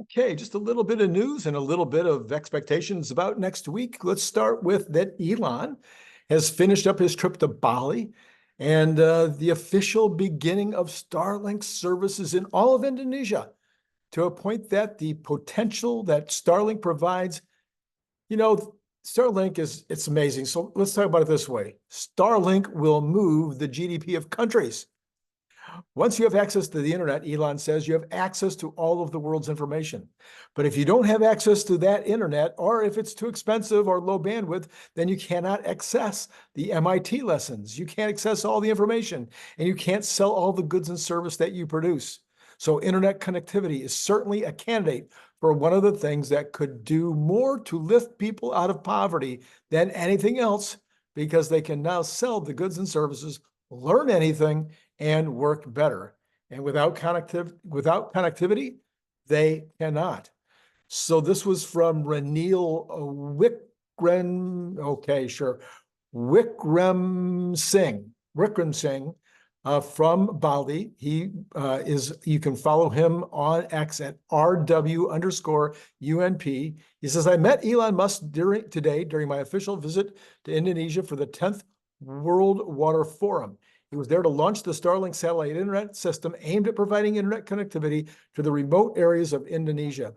Okay, just a little bit of news and a little bit of expectations about next week. Let's start with that Elon has finished up his trip to Bali and the official beginning of Starlink services in all of Indonesia, to a point that the potential that Starlink provides, you know, Starlink it's amazing. So let's talk about it this way. Starlink will move the GDP of countries. Once you have access to the internet, Elon says, you have access to all of the world's information. But if you don't have access to that internet, or if it's too expensive or low bandwidth, then you cannot access the MIT lessons. You can't access all the information, and you can't sell all the goods and service that you produce. So internet connectivity is certainly a candidate for one of the things that could do more to lift people out of poverty than anything else, because they can now sell the goods and services, learn anything, and work better. And without connectivity, they cannot. So this was from Ranil Wickrem, okay, sure, Wickrem Singh from Bali. You can follow him on X at RW_UNP. He says, I met Elon Musk during my official visit to Indonesia for the 10th World Water Forum. He was there to launch the Starlink satellite internet system aimed at providing internet connectivity to the remote areas of Indonesia.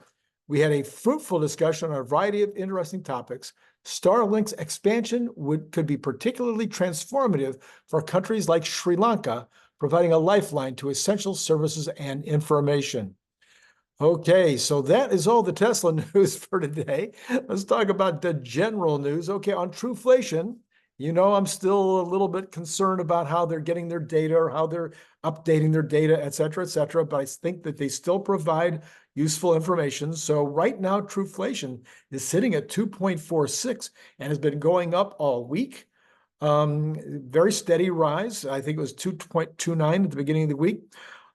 We had a fruitful discussion on a variety of interesting topics. Starlink's expansion could be particularly transformative for countries like Sri Lanka, providing a lifeline to essential services and information. Okay, so that is all the Tesla news for today. Let's talk about the general news. Okay, on Trueflation, I'm still a little bit concerned about how they're getting their data or how they're updating their data, et cetera, but I think that they still provide useful information. So right now, Trueflation is sitting at 2.46 and has been going up all week. Very steady rise. I think it was 2.29 at the beginning of the week.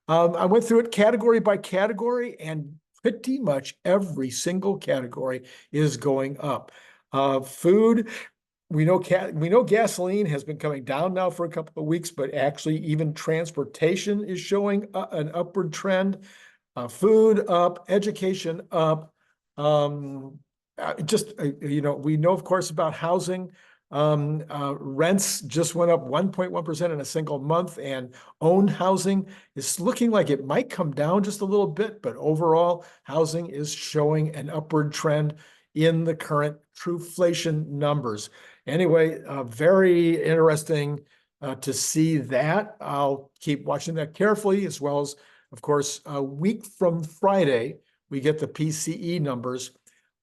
I went through it category by category, and pretty much every single category is going up. Food, we know gasoline has been coming down now for a couple of weeks, but actually even transportation is showing an upward trend. Food up, education up. We know, of course, about housing. Rents just went up 1.1% in a single month, and owned housing is looking like it might come down just a little bit, but overall, housing is showing an upward trend in the current Trueflation numbers. Anyway, very interesting to see that. I'll keep watching that carefully, as well as, of course, a week from Friday, we get the PCE numbers.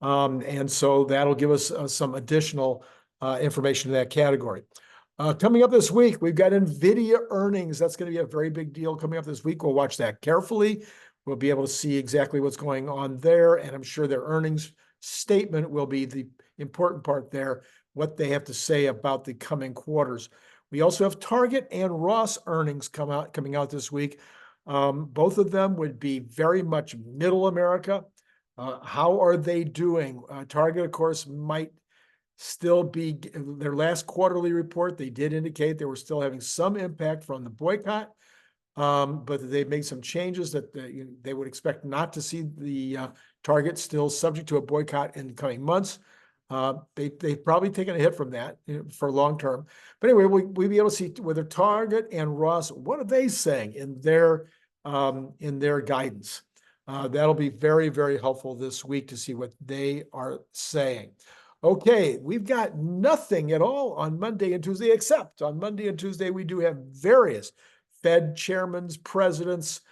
And so that'll give us some additional information in that category. Coming up this week, we've got NVIDIA earnings. That's going to be a very big deal coming up this week. We'll watch that carefully. We'll be able to see exactly what's going on there. And I'm sure their earnings statement will be the important part there, what they have to say about the coming quarters. We also have Target and Ross earnings coming out this week. Both of them would be very much middle America. How are they doing? Target, of course, might still be their last quarterly report. They did indicate they were still having some impact from the boycott, but they've made some changes that they would expect not to see the Target still subject to a boycott in the coming months. They've probably taken a hit from that for long term. But anyway, we'll be able to see whether Target and Ross, what are they saying in their guidance. That'll be very, very helpful this week to see what they are saying. Okay, we've got nothing at all on Monday and Tuesday, except on Monday and Tuesday, we do have various Fed chairmen, presidents,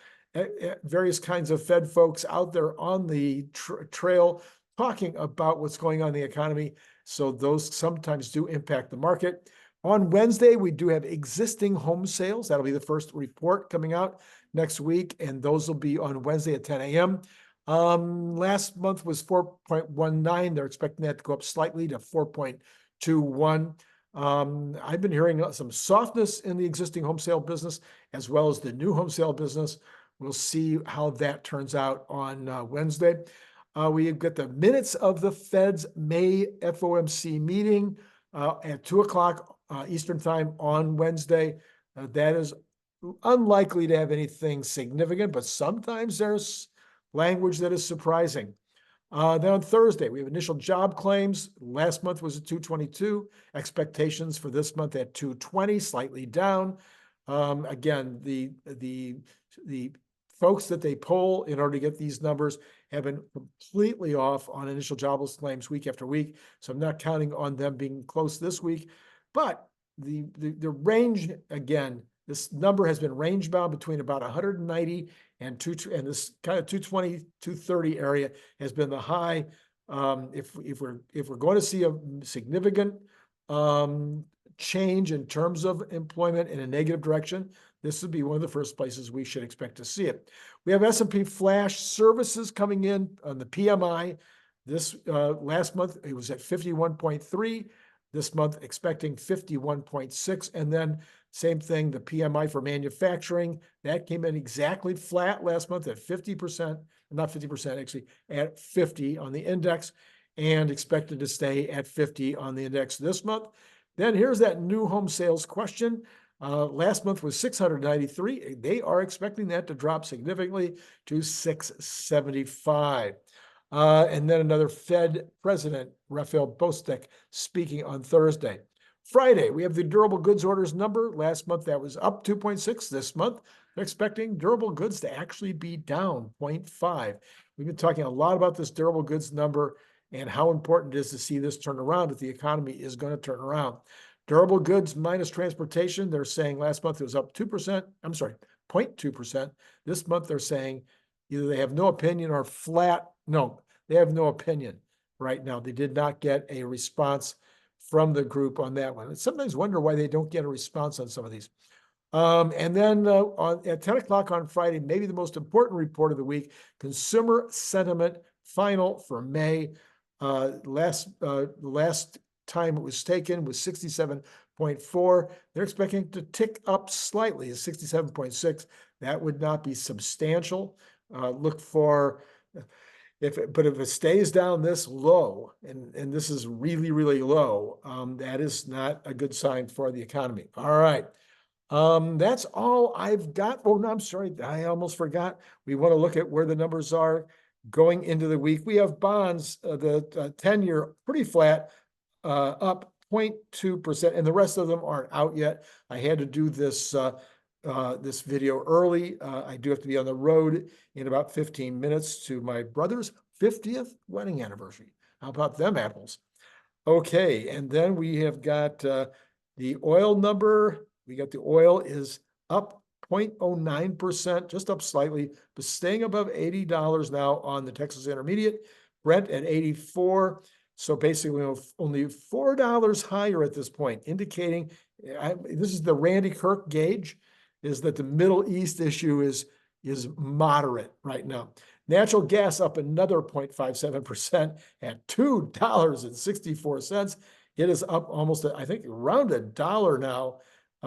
various kinds of Fed folks out there on the trail talking about what's going on in the economy. So those sometimes do impact the market. On Wednesday, we do have existing home sales. That'll be the first report coming out next week, and those will be on Wednesday at 10 a.m. Last month was 4.19. They're expecting that to go up slightly to 4.21. I've been hearing some softness in the existing home sale business as well as the new home sale business. We'll see how that turns out on Wednesday. We've got the minutes of the Fed's May FOMC meeting at 2 o'clock Eastern time on Wednesday. That is unlikely to have anything significant, but sometimes there's language that is surprising. Then on Thursday, we have initial job claims. Last month was at 222. Expectations for this month at 220, slightly down. Again, the folks that they poll in order to get these numbers have been completely off on initial jobless claims week after week. So I'm not counting on them being close this week. But the range, again, this number has been range bound between about 190 and this kind of 220, 230 area has been the high. If we're going to see a significant change in terms of employment in a negative direction, this would be one of the first places we should expect to see it. We have S&P flash services coming in on the PMI. This last month, it was at 51.3. This month, expecting 51.6. And then same thing, the PMI for manufacturing, that came in exactly flat last month at 50%, not 50%, actually at 50 on the index, and expected to stay at 50 on the index this month. Then here's that new home sales question. Last month was 693. They are expecting that to drop significantly to 675. And then another Fed president, Raphael Bostic, speaking on Thursday. Friday, we have the durable goods orders number. Last month, that was up 2.6. This month, they're expecting durable goods to actually be down 0.5. We've been talking a lot about this durable goods number and how important it is to see this turn around if the economy is going to turn around. Durable goods minus transportation, they're saying last month it was up 2%. I'm sorry, 0.2%. This month, they're saying either they have no opinion or flat. No, they have no opinion right now. They did not get a response from the group on that one. I sometimes wonder why they don't get a response on some of these. And then at 10 o'clock on Friday, maybe the most important report of the week, consumer sentiment final for May. Last time it was taken was 67.4. They're expecting to tick up slightly to 67.6. That would not be substantial. Look for... But if it stays down this low, and this is really, really low, that is not a good sign for the economy. All right. That's all I've got. Oh, no, I'm sorry. I almost forgot. We want to look at where the numbers are going into the week. We have bonds, the 10-year pretty flat, up 0.2%, and the rest of them aren't out yet. I had to do this this video early. I do have to be on the road in about 15 minutes to my brother's 50th wedding anniversary. How about them apples? Okay, and then we have got the oil number. We got the oil is up 0.09%, just up slightly, but staying above $80 now on the Texas Intermediate. Brent at 84. So basically only $4 higher at this point, indicating, this is the Randy Kirk gauge, is that the Middle East issue is moderate right now. Natural gas up another 0.57% at $2.64. It is up almost, I think, around $1 now,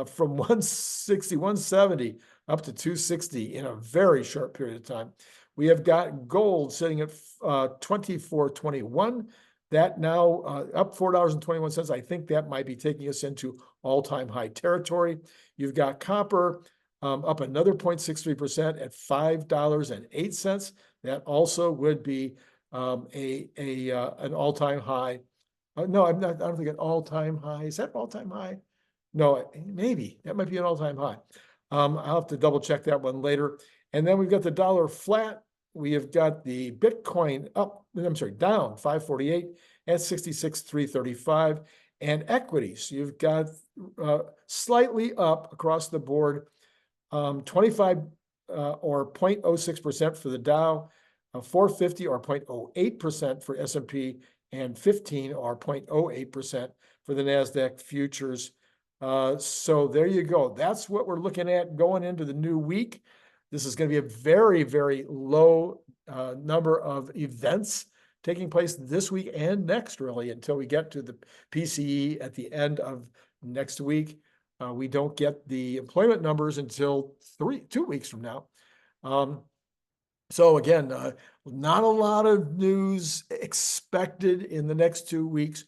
from 160, 170 up to 260 in a very short period of time. We have got gold sitting at 24.21. That now up $4.21. I think that might be taking us into all-time high territory. You've got copper up another 0.63% at $5.08. That also would be an all-time high. No, I don't think an all-time high. Is that all-time high? No, maybe that might be an all-time high. I'll have to double check that one later. And then we've got the dollar flat. We have got the Bitcoin down 548 at 66,335. And equities, you've got slightly up across the board, 25 or 0.06% for the Dow, 450 or 0.08% for S&P, and 15 or 0.08% for the NASDAQ futures. So there you go. That's what we're looking at going into the new week. This is going to be a very, very low number of events taking place this week and next, really, until we get to the PCE at the end of next week. We don't get the employment numbers until 2 weeks from now. So again, not a lot of news expected in the next 2 weeks.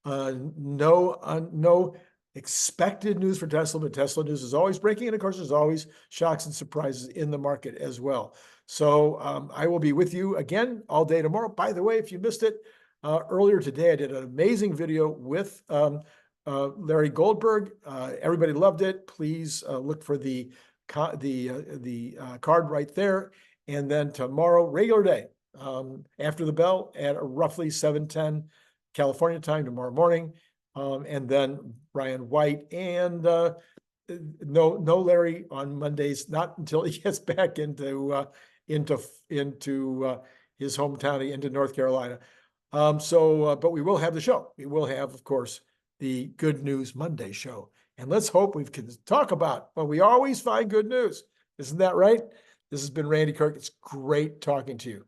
No expected news for Tesla, but Tesla news is always breaking. And of course, there's always shocks and surprises in the market as well. So I will be with you again all day tomorrow. By the way, if you missed it, earlier today, I did an amazing video with Larry Goldberg. Everybody loved it. Please look for the card right there. And then tomorrow, regular day, after the bell at roughly 7:10 California time tomorrow morning. And then Brian White and no Larry on Mondays, not until he gets back into his hometown, into North Carolina. But we will have the show. We will have, of course, the Good News Monday show. And let's hope we can talk about, well, we always find good news. Isn't that right? This has been Randy Kirk. It's great talking to you.